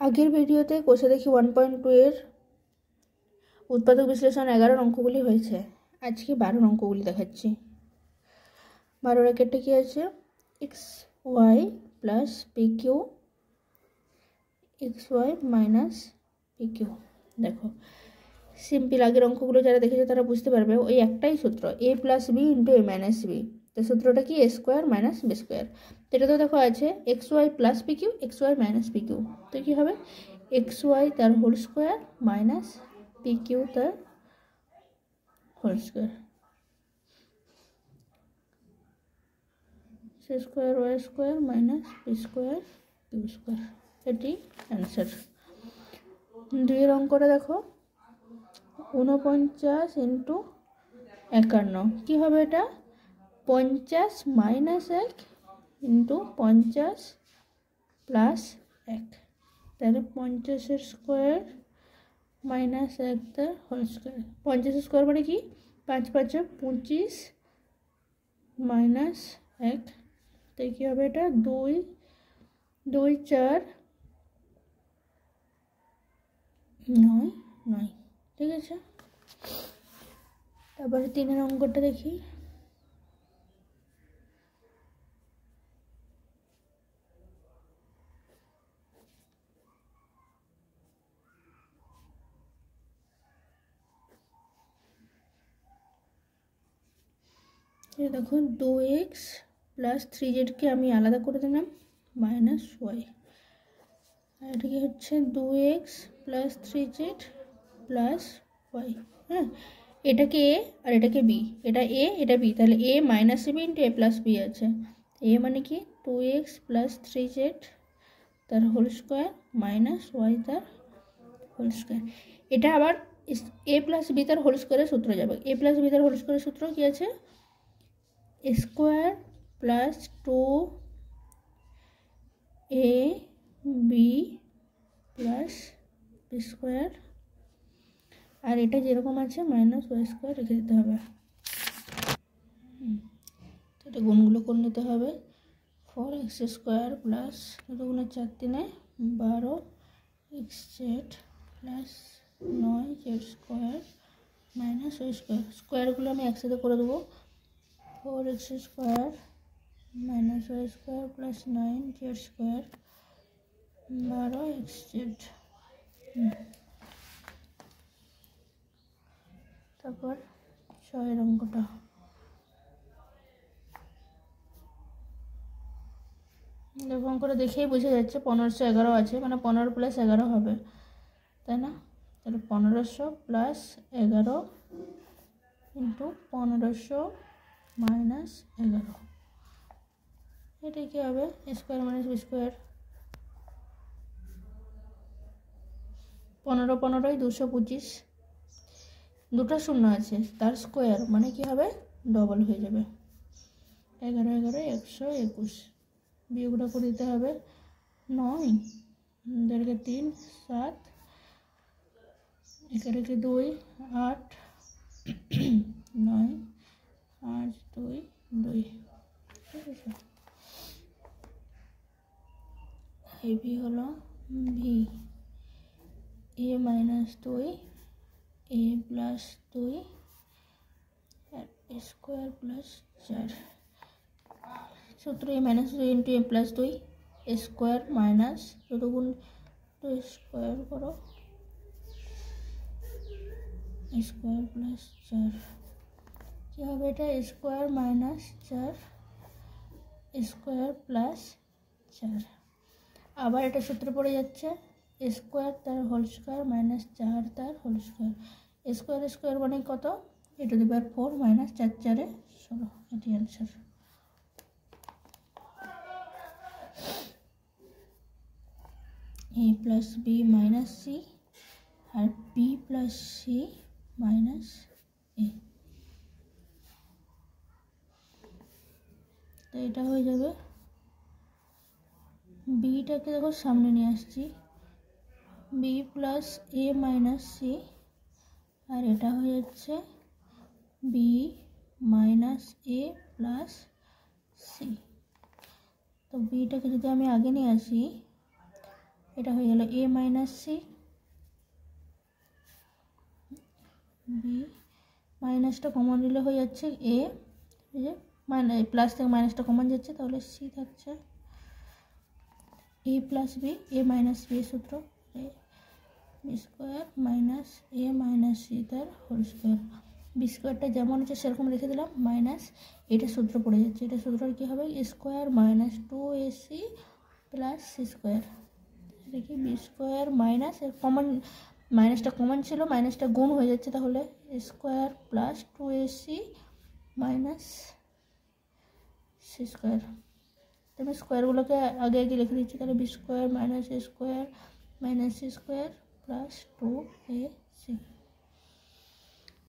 আগের ভিডিওতে কোষে দেখি 1.2 এর উৎপাদক বিশ্লেষণ 11 অঙ্কগুলি হয়েছে। আজকে 12 অঙ্কগুলি দেখাচ্ছি। 12 একেরটা কি আছে? xy plus pq xy minus pq। দেখো সিম্পল, আগের অঙ্কগুলো যারা দেখেছে তারা বুঝতে পারবে ওই একটাই সূত্র, a plus B into a minus B. তো সূত্রটা কি? a square minus B square. এটা তো দেখো আছে xy plus pq xy minus pq। তো কি হবে? xy তার হোল স্কোয়ার মাইনাস pq তার whole square, C square Y square minus P square Q square. এটি অ্যান্সার। দুইয়ের অঙ্কটা দেখো 49 ইন্টু 51। কী হবে এটা? 50 মাইনাস 1 ইন্টু 50 প্লাস 1। তাহলে 50 স্কোয়ার মাইনাস 1 তার হোল স্কোয়ার। 50 স্কোয়ার মানে কি? 5 5 25 মাইনাস 1। তাই কী হবে এটা? 2 2 4 9 9। ঠিক আছে, তারপরে 3-এর অঙ্কটা দেখি। দেখো 2x প্লাস 3z আমি আলাদা করে দিলাম মাইনাস ওয়াই। আর এটা কি হচ্ছে? 2x plus 3z plus Y. হ্যাঁ, এটাকে এ আর এটাকে বি, এটা এ এটা বি, তাহলে A minus B into A plus B আছে। এ মানে কি? 2x প্লাস 3z তার হোল স্কোয়ার মাইনাস ওয়াই তার হোল স্কোয়ার। এটা আবার এ প্লাস বি তার হোল স্কোয়ারের সূত্র যাবে। এ প্লাস বি তার হোল স্কোয়ারের সূত্র কি আছে? Square plus 2ab plus B square. আর এটা যেরকম আছে মাইনাস ওয়াই স্কোয়ার রেখে দিতে হবে। তো এটা গুণগুলো করে নিতে হবে। 4x স্কোয়ার প্লাস 4 3 12 xz প্লাস 9z square minus Y square. স্কোয়ারগুলো আমি একসাথে করে দেবো। 4x square minus Y square plus 9z square 12 xz। তারপর 6-এর অঙ্কটা দেখো, অঙ্কটা দেখেই বোঝা যাচ্ছে 1511 আছে, মানে 15 প্লাস 11 হবে, তাই না? তাহলে 1500 প্লাস 11 ইন্টু 1500 মাইনাস 11। এটা কি হবে? Square minus B square. 15 15 225, দুটো শূন্য আছে, তার স্কোয়ার মানে কি হবে? ডবল হয়ে যাবে। 11 11 121। বিয়োগটা করে দিতে হবে। 9 দেড়কে 3 7 1 2 8 9 8 2 2। ঠিক আছে, এবি হলো V A minus 2 A plus 2 আর স্কোয়ার প্লাস 4। সূত্র A minus 2 into A plus 2 square minus 2 গুণ 2 স্কোয়ার করো স্কোয়ার প্লাস 4। কী হবে এটা? Square minus 4 square plus 4। আবার এটা সূত্র পড়ে যাচ্ছে স্কোয়ার তার হোল স্কোয়ার মাইনাস 4 তার হোল স্কোয়ার। স্কোয়ার স্কোয়ার মানে কত? A to the power 4 minus 4 4 16। এটি answer. a plus B minus C আর B plus C minus A. তো এটা হয়ে যাবে। বিটাকে দেখো সামনে নিয়ে আসছি, B plus A minus C, আর এটা হয়ে যাচ্ছে B minus A plus C. তো বিটাকে যদি আমি আগে নিয়ে আসি এটা হয়ে গেল এ মাইনাস সি, বি মাইনাসটা কমন নিলে হয়ে যাচ্ছে এ, এই যে প্লাস থেকে মাইনাসটা কমন যাচ্ছে, তাহলে সি থাকছে এ প্লাস বি, এ মাইনাস বি সূত্র, A B square minus A minus C তার হোল স্কোয়ার। বি স্কোয়ারটা যেমন হচ্ছে সেরকম রেখে দিলাম, মাইনাস এটা সূত্র পড়ে যাচ্ছে, এটা সূত্র কী হবে A square minus 2ac plus C square. দেখি বি স্কোয়ার মাইনাস কমন, মাইনাসটা কমন ছিল, মাইনাসটা গুণ হয়ে যাচ্ছে, তাহলে square plus 2ac minus C square. আমি স্কোয়ারগুলোকে আগে আগে লিখে দিচ্ছি, তাহলে B square minus A square minus C square plus 2ac।